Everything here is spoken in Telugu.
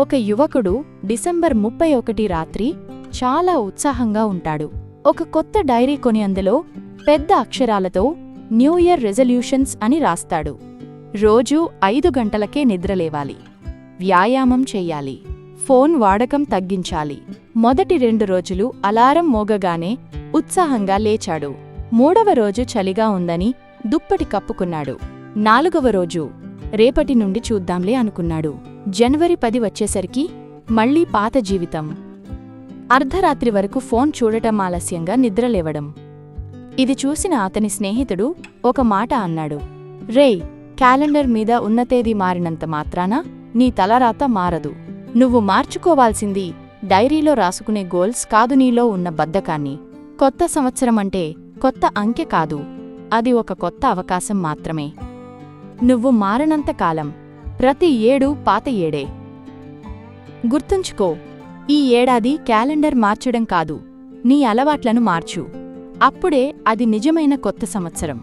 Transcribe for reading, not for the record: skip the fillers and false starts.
ఒక యువకుడు డిసెంబర్ 31 రాత్రి చాలా ఉత్సాహంగా ఉంటాడు. ఒక కొత్త డైరీ కొని అందులో పెద్ద అక్షరాలతో న్యూ ఇయర్ రెజల్యూషన్స్ అని రాస్తాడు. రోజూ 5 గంటలకే నిద్రలేవాలి, వ్యాయామం చెయ్యాలి, ఫోన్ వాడకం తగ్గించాలి. మొదటి 2 రోజులు అలారం మోగగానే ఉత్సాహంగా లేచాడు. 3వ రోజు చలిగా ఉందని దుప్పటి కప్పుకున్నాడు. 4వ రోజు రేపటి నుండి చూద్దాంలే అనుకున్నాడు. జనవరి 10 వచ్చేసరికి మళ్లీ పాత జీవితం. అర్ధరాత్రి వరకు ఫోన్ చూడటం, ఆలస్యంగా నిద్రలేవడం. ఇది చూసిన అతని స్నేహితుడు ఒక మాట అన్నాడు. రేయ్, క్యాలెండర్ మీద ఉన్న తేదీ మారినంత మాత్రాన నీ తలరాత మారదు. నువ్వు మార్చుకోవాల్సింది డైరీలో రాసుకునే గోల్స్ కాదు, నీలో ఉన్న బద్ధకాన్ని. కొత్త సంవత్సరమంటే కొత్త అంకె కాదు, అది ఒక కొత్త అవకాశం మాత్రమే. నువ్వు మారనంత కాలం ప్రతి ఏడూ పాత ఏడే. గుర్తుంచుకో, ఈ ఏడాది క్యాలెండర్ మార్చడం కాదు, నీ అలవాట్లను మార్చు. అప్పుడే అది నిజమైన కొత్త సంవత్సరం.